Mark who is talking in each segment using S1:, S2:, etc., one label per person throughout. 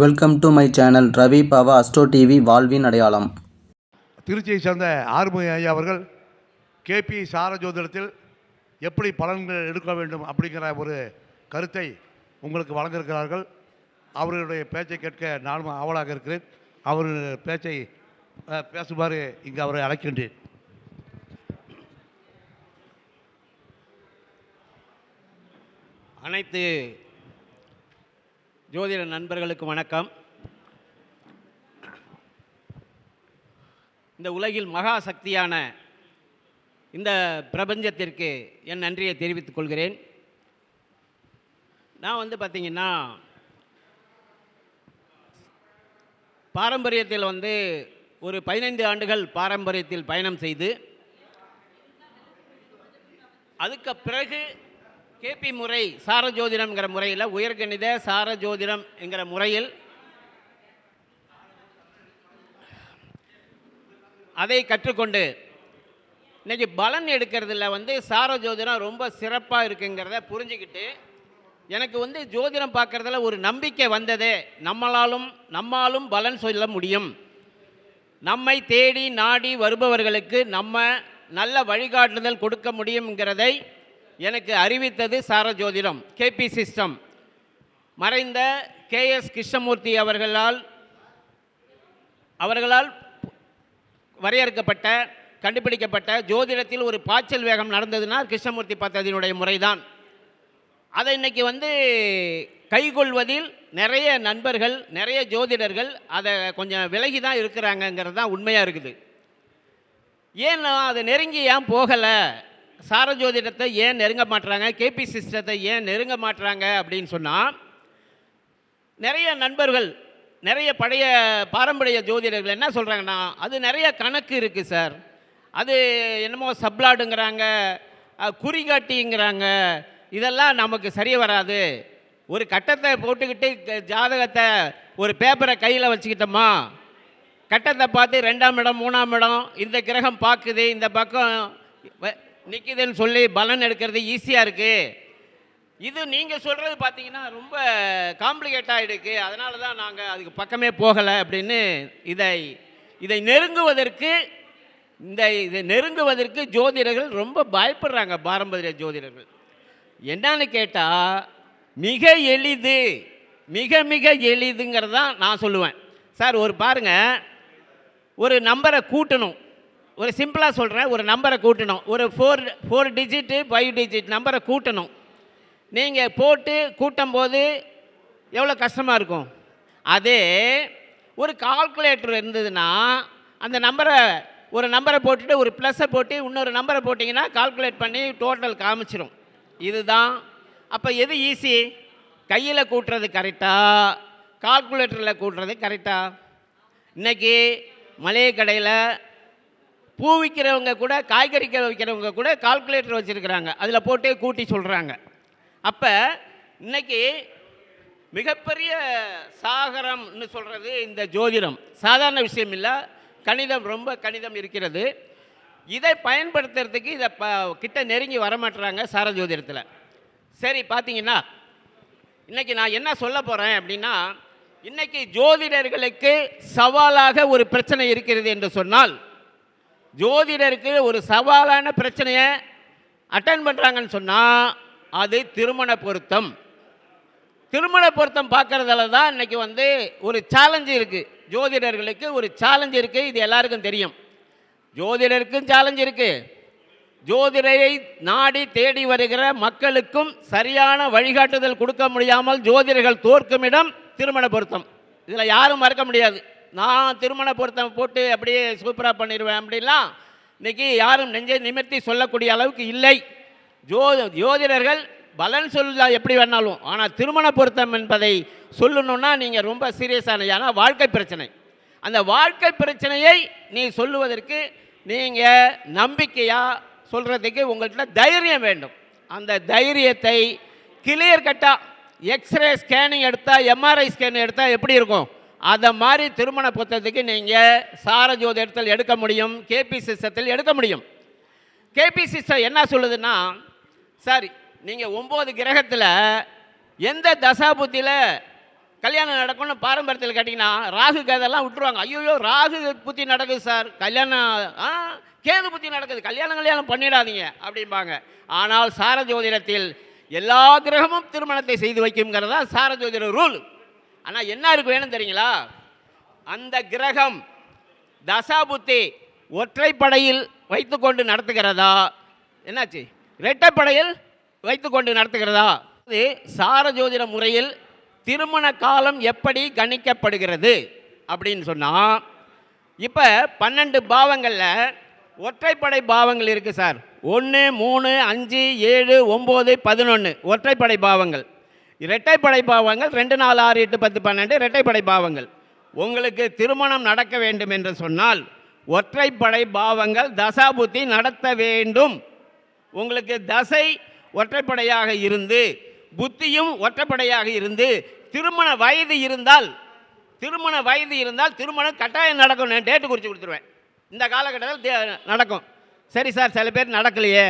S1: Welcome to my channel Ravi Bava astro TV வாழ்வின் அடையாளம்.
S2: திருச்சியை சேர்ந்த ஆறுமுக ஐயா அவர்கள் கேபி சார ஜோதிடத்தில் எப்படி பலன்கள் எடுக்க வேண்டும் அப்படிங்கிற ஒரு கருத்தை உங்களுக்கு வழங்கியிருக்கிறார்கள். அவர்களுடைய பேச்சை கேட்க நானும் ஆவலாக இருக்கிறேன். அவர் பேச்சை பேசுமாறு இங்கு அவரை அழைக்கின்றேன்.
S3: அனைத்து ஜோதிட நண்பர்களுக்கு வணக்கம். இந்த உலகில் மகா சக்தியான இந்த பிரபஞ்சத்திற்கு என் நன்றியை தெரிவித்துக் கொள்கிறேன். நான் பார்த்திங்கன்னா பாரம்பரியத்தில் ஒரு 15 ஆண்டுகள் பாரம்பரியத்தில் பயணம் செய்து அதுக்கு பிறகு கேபி முறை சார ஜோதிடம்ங்கிற முறையில் உயர்கணித சார ஜோதிடம் என்கிற முறையில் அதை கற்றுக்கொண்டு இன்றைக்கி பலன் எடுக்கிறதுல சார ஜோதிடம் ரொம்ப சிறப்பாக இருக்குங்கிறத புரிஞ்சுக்கிட்டு எனக்கு ஜோதிடம் பார்க்குறதுல ஒரு நம்பிக்கை வந்ததே. நம்மாலும் பலன் சொல்ல முடியும். நம்மை தேடி நாடி வருபவர்களுக்கு நம்ம நல்ல வழிகாட்டுதல் கொடுக்க முடியுங்கிறதை எனக்கு அறிவித்தது சார ஜோதிடம். கேபி சிஸ்டம் மறைந்த KS கிருஷ்ணமூர்த்தி அவர்களால் வரையறுக்கப்பட்ட கண்டுபிடிக்கப்பட்ட ஜோதிடத்தில் ஒரு பாய்ச்சல் வேகம் நடந்ததுன்னா கிருஷ்ணமூர்த்தி பத்ததியினுடைய முறைதான். அதை இன்றைக்கி கைகொள்வதில் நிறைய நண்பர்கள் நிறைய ஜோதிடர்கள் அதை கொஞ்சம் விலகி தான் இருக்கிறாங்கங்கிறது தான் உண்மையாக இருக்குது. ஏன்னா அதை நெருங்கி ஏன் போகலை, சார ஜோதிடத்தை ஏன் நெருங்க மாட்டுறாங்க, கேபி சிஸ்டத்தை ஏன் நெருங்க மாட்டுறாங்க அப்படின்னு சொன்னால், நிறைய நண்பர்கள் நிறைய பழைய பாரம்பரிய ஜோதிடர்கள் என்ன சொல்கிறாங்கன்னா, அது நிறைய கணக்கு இருக்குது சார், அது என்னமோ சப்ளாடுங்கிறாங்க, குறிகாட்டிங்கிறாங்க, இதெல்லாம் நமக்கு சரி வராது. ஒரு கட்டத்தை போட்டுக்கிட்டு ஜாதகத்தை ஒரு பேப்பரை கையில் வச்சுக்கிட்டோமா, கட்டத்தை பார்த்து 2ஆம் இடம் 3ஆம் இடம் இந்த கிரகம் பார்க்குது, இந்த பக்கம் நிற்கிதுன்னு சொல்லி பலன் எடுக்கிறது ஈஸியாக இருக்குது. இது நீங்கள் சொல்கிறது பார்த்தீங்கன்னா ரொம்ப காம்ப்ளிகேட் ஆகிடுக்கு, அதனால தான் நாங்கள் அதுக்கு பக்கமே போகலை அப்படின்னு இதை நெருங்குவதற்கு ஜோதிடர்கள் ரொம்ப பயப்படுறாங்க. பாரம்பரிய ஜோதிடர்கள் என்னன்னு கேட்டால் மிக எளிது, மிக எளிதுங்கிறது தான் நான் சொல்லுவேன். சார் பாருங்கள், ஒரு நம்பரை கூட்டணும், ஒரு சிம்பிளாக சொல்கிறேன், ஒரு நம்பரை கூட்டணும், ஒரு 4 டிஜிட்டு 5 டிஜிட் நம்பரை கூட்டணும். நீங்கள் போட்டு கூட்டும் போது எவ்வளோ கஷ்டமாக இருக்கும். அதே ஒரு கால்குலேட்டர் இருந்ததுன்னா அந்த ஒரு நம்பரை போட்டுட்டு ஒரு ப்ளஸ்ஸை போட்டு இன்னொரு நம்பரை போட்டிங்கன்னா கால்குலேட் பண்ணி டோட்டல் காமிச்சிடும். இதுதான். அப்போ எது ஈஸி, கையில் கூட்டுறது கரெக்டாக, கால்குலேட்டரில் கூட்டுறது கரெக்டாக? இன்றைக்கி மளிகை கடையில் பூ விற்கிறவங்க கூட, காய்கறி விற்கிறவங்க கூட கால்குலேட்டர் வச்சுருக்கிறாங்க, அதில் போட்டு கூட்டி சொல்கிறாங்க. அப்போ இன்றைக்கி மிகப்பெரிய சாகரம்னு சொல்கிறது இந்த ஜோதிடம். சாதாரண விஷயம் இல்லை, கணிதம், ரொம்ப கணிதம் இருக்கிறது. இதை பயன்படுத்துறதுக்கு கிட்ட நெருங்கி வரமாட்டுறாங்க சார ஜோதிடத்தில். சரி, பார்த்தீங்கன்னா இன்றைக்கி நான் என்ன சொல்ல போகிறேன் அப்படின்னா, இன்றைக்கி ஜோதிடர்களுக்கு சவாலாக ஒரு பிரச்சனை இருக்கிறது என்று சொன்னால், ஜோதிடருக்கு ஒரு சவாலான பிரச்சனையை அட்டன் பண்ணுறாங்கன்னு சொன்னால் அது திருமண பொருத்தம். திருமண பொருத்தம் பார்க்குறதால தான் இன்றைக்கி ஒரு சேலஞ்சு இருக்குது, ஜோதிடர்களுக்கு ஒரு சேலஞ்சு இருக்குது. இது எல்லாருக்கும் தெரியும். ஜோதிடருக்கும் சேலஞ்சு இருக்குது, ஜோதிடரை நாடி தேடி வருகிற மக்களுக்கும் சரியான வழிகாட்டுதல் கொடுக்க முடியாமல் ஜோதிடர்கள் தோற்கும் இடம் திருமண பொருத்தம். இதில் யாரும் மறக்க முடியாது. நான் திருமண பொருத்தம் போட்டு அப்படியே சூப்பராக பண்ணிடுவேன் அப்படின்லாம் இன்றைக்கி யாரும் நெஞ்சை நிமிர்த்தி சொல்லக்கூடிய அளவுக்கு இல்லை. ஜோதிடர்கள் பலன் சொல்ல எப்படி வேணாலும், ஆனால் திருமண பொருத்தம் என்பதை சொல்லணுன்னா நீங்கள் ரொம்ப சீரியஸான, ஏன்னா வாழ்க்கை பிரச்சனை. அந்த வாழ்க்கை பிரச்சனையை நீ சொல்லுவதற்கு நீங்கள் நம்பிக்கையாக சொல்கிறதுக்கு உங்கள்கிட்ட தைரியம் வேண்டும். அந்த தைரியத்தை கிளியர் கட்டாக எக்ஸ்ரே ஸ்கேனிங் எடுத்தால், MRI ஸ்கேன் எடுத்தால் எப்படி இருக்கும், அதை மாதிரி திருமண பொருத்தத்துக்கு நீங்கள் சார ஜோதிடத்தில் எடுக்க முடியும், கேபி சிஸ்டத்தில் எடுக்க முடியும். கேபி சிஸ்டம் என்ன சொல்லுதுன்னா, சார் நீங்கள் 9 கிரகத்தில் எந்த தசாபுத்தியில் கல்யாணம் நடக்கும்னு பாரம்பரியத்தில் கேட்டிங்கன்னா ராகு கேதெல்லாம் விட்டுருவாங்க. ஐயோ ராகு புத்தி நடக்குது சார், கல்யாணம் கேது புத்தி நடக்குது, கல்யாணம் பண்ணிடாதீங்க அப்படிம்பாங்க. ஆனால் சார ஜோதிடத்தில் எல்லா கிரகமும் திருமணத்தை செய்து வைக்குங்கிறதா சார ஜோதிட ரூல். ஆனால் என்ன இருக்கு வேணும் தெரியுங்களா? அந்த கிரகம் தசாபுத்தி ஒற்றைப்படையில் வைத்துக்கொண்டு நடத்துகிறதா, என்னாச்சு இரட்டைப்படையில் வைத்துக்கொண்டு நடத்துகிறதா? இது சார ஜோதிட முறையில் திருமண காலம் எப்படி கணிக்கப்படுகிறது அப்படின்னு சொன்னால், இப்போ 12 பாவங்களில் ஒற்றைப்படை பாவங்கள் இருக்குது சார். 1, 3, 5, 7, 9, 11 ஒற்றைப்படை பாவங்கள். இரட்டைப்படை பாவங்கள் 2, 4, 6, 8, 10, 12 இரட்டைப்படை பாவங்கள். உங்களுக்கு திருமணம் நடக்க வேண்டும் என்று சொன்னால் ஒற்றைப்படை பாவங்கள் தசாபுத்தி நடத்த வேண்டும். உங்களுக்கு தசை ஒற்றைப்படையாக இருந்து புத்தியும் ஒற்றைப்படையாக இருந்து திருமண வயது இருந்தால் திருமணம் கட்டாயம் நடக்கும். நான் டேட்டு குறித்து கொடுத்துருவேன், இந்த காலகட்டத்தில் நடக்கும். சரி சார், சில பேர் நடக்கலையே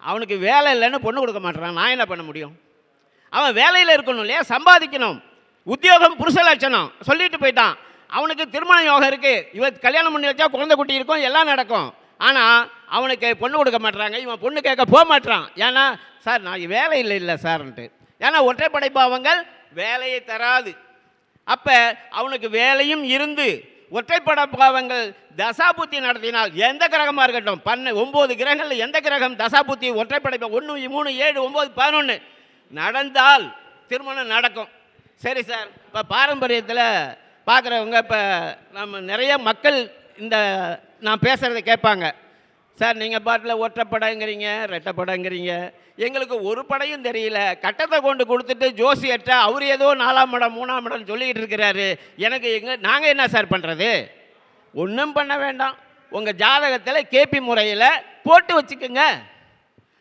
S3: அவனுக்கு வேலை இல்லைன்னு பொண்ணு கொடுக்க மாட்டேறான், நான் என்ன பண்ண முடியும்? அவன் வேலையில் இருக்கணும் இல்லையா, சம்பாதிக்கணும், உத்தியோகம் புருஷ லட்சணம் சொல்லிட்டு போயிட்டான். அவனுக்கு திருமண யோகம் இருக்குது, இவன் கல்யாணம் பண்ணி வச்சா குழந்தை குட்டி இருக்கும், எல்லாம் நடக்கும். ஆனால் அவனுக்கு பொண்ணு கொடுக்க மாட்டுறாங்க, இவன் பொண்ணு கேட்க போக மாட்டான். ஏன்னா சார் நான் வேலை இல்லை சார்ன்ட்டு. ஏன்னா ஒற்றைப்படை பாவங்கள் வேலையை தராது. அப்போ அவனுக்கு வேலையும் இருந்து ஒற்றைப்படை பாவங்கள் தசாபுத்தி நடத்தினால் எந்த கிரகமாக இருக்கட்டும், 9 கிரகங்களில் எந்த கிரகம் தசாபுத்தி ஒற்றைப்படை 1, 3, 7, 9, 11 நடந்தால் திருமணம் நடக்கும். சரி சார், இப்போ பாரம்பரியத்தில் பார்க்குறவங்க, இப்போ நம்ம நிறைய மக்கள் இந்த நான் பேசுகிறத கேட்பாங்க. சார் நீங்கள் பாட்டில் ஒற்றைப்படைங்கிறீங்க, ரெட்டைப்படைங்கிறீங்க, எங்களுக்கு ஒரு படையும் தெரியல, கட்டத்தை கொண்டு கொடுத்துட்டு ஜோசியற்ற அவர் ஏதோ 4ஆம் இடம் 3ஆம் இடம் சொல்லிக்கிட்டு இருக்கிறாரு, நாங்கள் என்ன சார் பண்ணுறது? ஒன்றும் பண்ண வேண்டாம், உங்கள் ஜாதகத்தில் கேபி முறையில் போட்டு வச்சுக்கோங்க.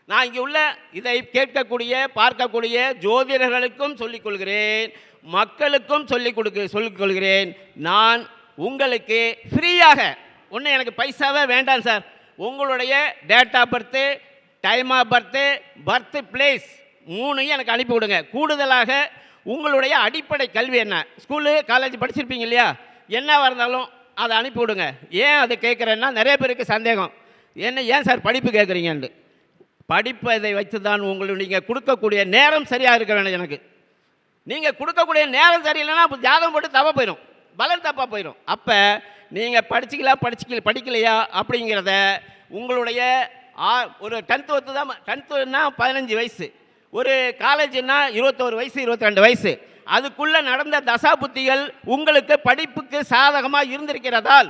S3: நான் இங்கே உள்ள இதை கேட்கக்கூடிய பார்க்கக்கூடிய ஜோதிடர்களுக்கும் சொல்லிக்கொள்கிறேன், மக்களுக்கும் சொல்லிக்கொள்கிறேன். நான் உங்களுக்கு ஃப்ரீயாக, ஒன்றும் எனக்கு பைசாவே வேண்டாம் சார், உங்களுடைய date of birth, time of birth place 3 எனக்கு அனுப்பி விடுங்க. கூடுதலாக உங்களுடைய அடிப்படை கல்வி என்ன, ஸ்கூலு காலேஜ் படிச்சிருப்பீங்க இல்லையா, என்னவாக இருந்தாலும் அதை அனுப்பி விடுங்க. ஏன் அதை கேட்குறேன்னா, நிறைய பேருக்கு சந்தேகம், ஏன் சார் படிப்பு கேட்குறீங்கன்னு. படிப்பதை வைத்து தான் நீங்கள் கொடுக்கக்கூடிய நேரம் சரியாக இருக்க வேணும். எனக்கு நீங்கள் கொடுக்கக்கூடிய நேரம் சரியில்லைன்னா ஜாதகம் போட்டு தப்பாக போயிடும், பலன் தப்பாக போயிடும். அப்போ நீங்கள் படிக்கலையா அப்படிங்கிறத உங்களுடைய ஒரு 10th தான், 10th 15 வயசு, ஒரு காலேஜுன்னா 21 வயசு 22 வயசு, அதுக்குள்ளே நடந்த தசாபுத்திகள் உங்களுக்கு படிப்புக்கு சாதகமாக இருந்திருக்கிறதால்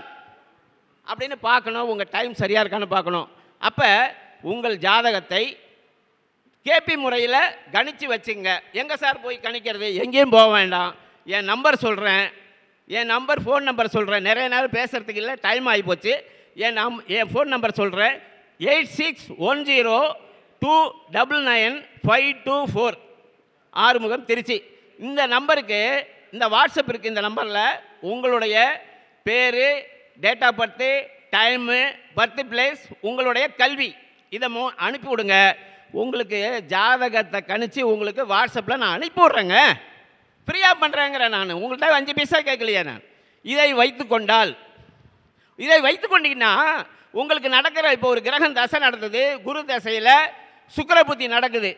S3: அப்படின்னு பார்க்கணும். உங்கள் டைம் சரியாக இருக்கான்னு பார்க்கணும். அப்போ உங்கள் ஜாதகத்தை கேபி முறையில் கணித்து வச்சுங்க. எங்கே சார் போய் கணிக்கிறது? எங்கேயும் போக வேண்டாம், என் நம்பர் சொல்கிறேன், ஃபோன் நம்பர் சொல்கிறேன். நிறைய நேரம் பேசுகிறதுக்கு இல்லை, டைம் ஆகி போச்சு. என் ஃபோன் நம்பர் சொல்கிறேன், 8610299524, ஆறுமுகம், திருச்சி. இந்த நம்பருக்கு, இந்த வாட்ஸ்அப் இருக்குது, இந்த நம்பரில் உங்களுடைய பேர், date of birth, time, birth place, உங்களுடைய கல்வி இதை அனுப்பி விடுங்க. உங்களுக்கு ஜாதகத்தை கணிச்சு உங்களுக்கு வாட்ஸ்அப்பில் நான் அனுப்பி விட்றேங்க, ஃப்ரீயாக பண்ணுறேங்கிறேன். நான் உங்கள்கிட்ட 5 பைசா கேட்கலையே. நான் இதை வைத்து கொண்டீங்கன்னா உங்களுக்கு நடக்கிற, இப்போ ஒரு கிரகம் தசை நடந்தது, குரு தசையில் சுக்கிர புத்தி நடக்குது.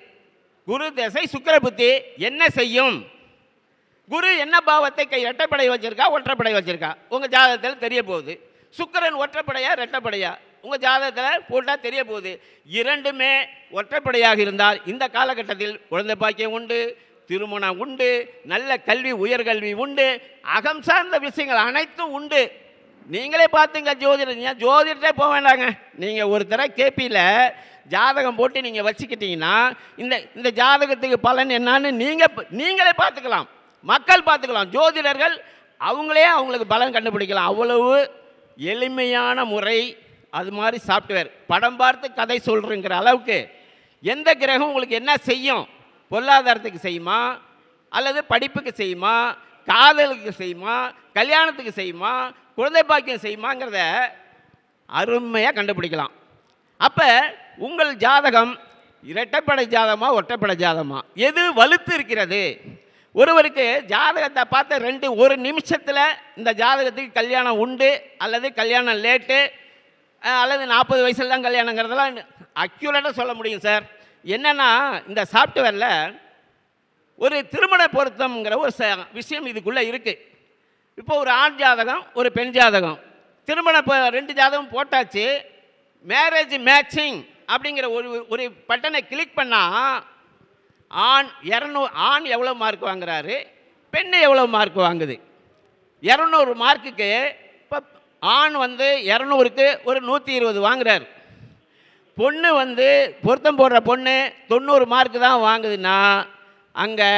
S3: குரு தசை சுக்கிர புத்தி என்ன செய்யும்? குரு என்ன பாவத்தை இரட்டைப்படை வச்சிருக்கா ஒற்றைப்படை வச்சிருக்கா உங்கள் ஜாதகத்தில் தெரிய போகுது. சுக்கிரன் ஒற்றைப்படையா ரெட்டைப்படையா உங்கள் ஜாதகத்தில் போட்டால் தெரிய போகுது. இரண்டுமே ஒற்றைப்படையாக இருந்தால் இந்த காலகட்டத்தில் குழந்தை பாக்கியம் உண்டு, திருமணம் உண்டு, நல்ல கல்வி, உயர்கல்வி உண்டு, அகம் சார்ந்த விஷயங்கள் அனைத்தும் உண்டு. நீங்களே பார்த்துங்க, ஜோதிடத்தை போக வேண்டாங்க. நீங்கள் ஒரு தடவை கேபியில் ஜாதகம் போட்டு நீங்கள் வச்சுக்கிட்டீங்கன்னா இந்த ஜாதகத்துக்கு பலன் என்னான்னு நீங்களே பார்த்துக்கலாம், மக்கள் பார்த்துக்கலாம், ஜோதிடர்கள் அவங்களுக்கு பலன் கண்டுபிடிக்கலாம். அவ்வளவு எளிமையான முறை. அது மாதிரி சாஃப்ட்வேர், படம் பார்த்து கதை சொல்கிறங்கிற அளவுக்கு எந்த கிரகம் உங்களுக்கு என்ன செய்யும், பொருளாதாரத்துக்கு செய்யுமா, அல்லது படிப்புக்கு செய்யுமா, காதலுக்கு செய்யுமா, கல்யாணத்துக்கு செய்யுமா, குழந்தை பாக்கியம் செய்யுமாங்கிறத அருமையாக கண்டுபிடிக்கலாம். அப்போ உங்கள் ஜாதகம் இரட்டைப்படை ஜாதகமா ஒற்றைப்படை ஜாதகமா, எது வலுத்து இருக்கிறது? ஒருவருக்கு ஜாதகத்தை பார்த்து ஒரு நிமிஷத்தில் இந்த ஜாதகத்துக்கு கல்யாணம் உண்டு அல்லது கல்யாணம் லேட்டு அல்லது 40 வயசில் தான் கல்யாணங்கிறதெல்லாம் அக்யூரேட்டாக சொல்ல முடியும் சார். என்னென்னா இந்த சாஃப்ட்வேரில் ஒரு திருமண பொருத்தம்ங்கிற ஒரு விஷயம் இதுக்குள்ளே இருக்குது. இப்போ ஒரு ஆண் ஜாதகம் ஒரு பெண் ஜாதகம் திருமண 2 ஜாதகம் போட்டாச்சு. மேரேஜ் மேட்சிங் அப்படிங்கிற ஒரு பட்டனை கிளிக் பண்ணால் ஆண் எவ்வளோ மார்க் வாங்குறாரு, பெண் எவ்வளோ மார்க் வாங்குது. 200 மார்க்குக்கு இப்போ ஆண் 200க்கு ஒரு 120 வாங்குறாரு. பொண்ணு பொருத்தம் போடுற பொண்ணு 90 மார்க்கு தான் வாங்குதுன்னா அங்கே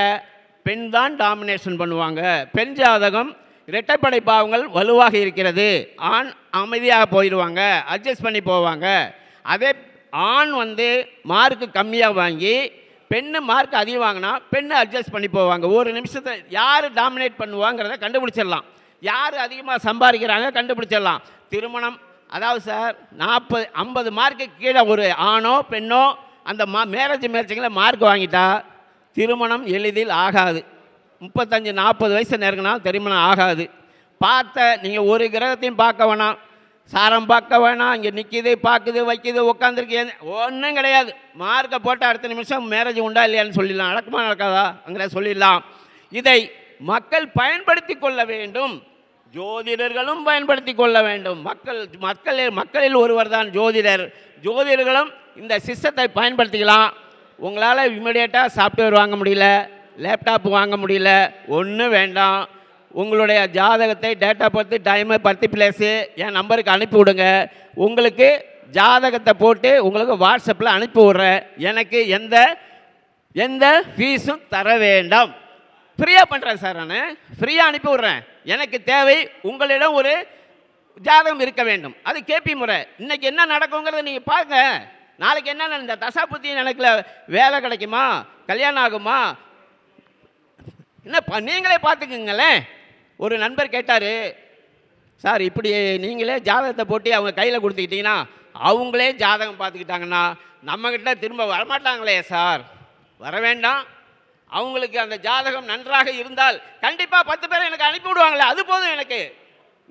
S3: பெண் தான் டாமினேஷன் பண்ணுவாங்க. பெண் ஜாதகம் இரட்டைப்படை பாவங்கள் வலுவாக இருக்கிறது. ஆண் அமைதியாக போயிடுவாங்க, அட்ஜஸ்ட் பண்ணி போவாங்க. அதே ஆண் மார்க்கு கம்மியாக வாங்கி பெண்ணு மார்க் அதிகம் வாங்கினா பெண்ணு அட்ஜஸ்ட் பண்ணி போவாங்க. ஒரு நிமிஷத்தில் யார் டாமினேட் பண்ணுவாங்கிறத கண்டுபிடிச்சிடலாம். யார் அதிகமாக சம்பாதிக்கிறாங்க கண்டுபிடிச்சிடலாம். திருமணம் அதாவது சார் 50 மார்க்கு கீழே ஒரு ஆணோ பெண்ணோ அந்த மேரேஜ் மேட்சிங்கில் மார்க் வாங்கிட்டா திருமணம் எளிதில் ஆகாது. 35-40 வயசு நெருங்கினால் திருமணம் ஆகாது. நீங்கள் ஒரு கிரகத்தையும் பார்க்க வேணாம், சாரம் பார்க்க வேணாம், இங்கே நிற்கிது பார்க்குது வைக்குது உட்காந்துருக்கு ஒன்றும் கிடையாது. மார்க்கை போட்டால் அடுத்த நிமிஷம் மேரேஜ் உண்டா இல்லையான்னு சொல்லிடலாம். நடக்குமா நடக்காதா அங்கே சொல்லிடலாம். இதை மக்கள் பயன்படுத்தி கொள்ள வேண்டும், ஜோதிடர்களும் பயன்படுத்தி கொள்ள வேண்டும். மக்களில் ஒருவர் தான் ஜோதிடர். ஜோதிடர்களும் இந்த சிஸ்டத்தை பயன்படுத்திக்கலாம். உங்களால் இமிடியேட்டாக சாஃப்ட்வேர் வாங்க முடியல, லேப்டாப் வாங்க முடியல, ஒன்றும் வேண்டாம். உங்களுடைய ஜாதகத்தை date of birth time birth place என் நம்பருக்கு அனுப்பி விடுங்க. உங்களுக்கு ஜாதகத்தை போட்டு உங்களுக்கு வாட்ஸ்அப்பில் அனுப்பி விட்றேன். எனக்கு எந்த ஃபீஸும் தர வேண்டாம். ஃப்ரீயாக பண்ணுறேன் சார், நான் ஃப்ரீயாக அனுப்பி விட்றேன். எனக்கு தேவை உங்களிடம் ஒரு ஜாதகம் இருக்க வேண்டும். அது கேபி முறை. இன்றைக்கி என்ன நடக்குங்கிறத நீங்கள் பாருங்க. நாளைக்கு என்ன இந்த தசாபுத்தி நடக்கல, வேலை கிடைக்குமா, கல்யாணம் ஆகுமா, என்ன நீங்களே பார்த்துக்குங்களேன். ஒரு நண்பர் கேட்டார், சார் இப்படி நீங்களே ஜாதகத்தை போட்டு அவங்க கையில் கொடுத்துக்கிட்டிங்கன்னா அவங்களே ஜாதகம் பார்த்துக்கிட்டாங்கன்னா நம்மக்கிட்ட திரும்ப வரமாட்டாங்களே சார். வர வேண்டாம். அவங்களுக்கு அந்த ஜாதகம் நன்றாக இருந்தால் கண்டிப்பாக 10 பேரை எனக்கு அனுப்பி விடுவாங்களே, அது போதும் எனக்கு.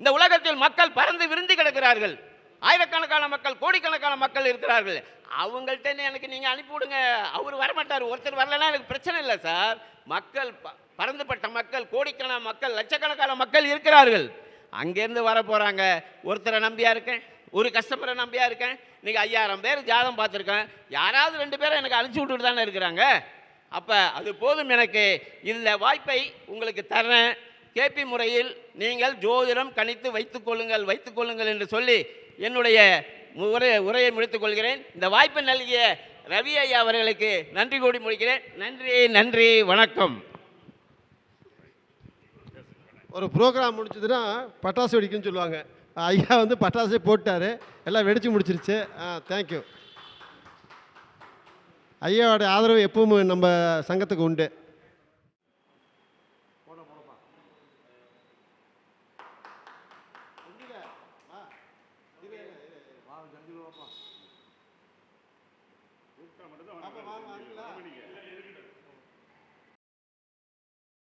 S3: இந்த உலகத்தில் மக்கள் பறந்து விருந்தி கிடக்கிறார்கள். ஆயிரக்கணக்கான மக்கள், கோடிக்கணக்கான மக்கள் இருக்கிறார்கள். அவங்கள்ட்ட எனக்கு நீங்கள் அனுப்பிவிடுங்க. அவர் வரமாட்டார். ஒருத்தர் வரலன்னா எனக்கு பிரச்சனை இல்லை சார். மக்கள் பறந்துபட்ட மக்கள், கோடிக்கணக்கான மக்கள், லட்சக்கணக்கான மக்கள் இருக்கிறார்கள். அங்கேருந்து வர போகிறாங்க. ஒருத்தரை நம்பியா இருக்கேன், ஒரு கஸ்டமரை நம்பியா இருக்கேன். இன்றைக்கி 5000 பேர் ஜாதகம் பார்த்துருக்கேன். யாராவது 2 பேரை எனக்கு அனுப்பிச்சி விட்டுட்டு தானே இருக்கிறாங்க. அப்போ அது போதும். எனக்கு இந்த வாய்ப்பை உங்களுக்கு தரேன். கேபி முறையில் நீங்கள் ஜோதிடம் கணித்து வைத்துக்கொள்ளுங்கள் என்று சொல்லி என்னுடைய உரையை முடித்துக் கொள்கிறேன். இந்த வாய்ப்பை நல்கிய ரவி ஐயா அவர்களுக்கு நன்றி கூடி முடிக்கிறேன். நன்றி, வணக்கம்.
S4: ஒரு ப்ரோக்ராம் முடிச்சதுன்னா பட்டாசு வெடிக்குன்னு சொல்லுவாங்க. ஐயா பட்டாசே போட்டார், எல்லாம் வெடித்து முடிச்சிருச்சு. தேங்க்யூ. ஐயாவோட ஆதரவு எப்பவும் நம்ம சங்கத்துக்கு உண்டு.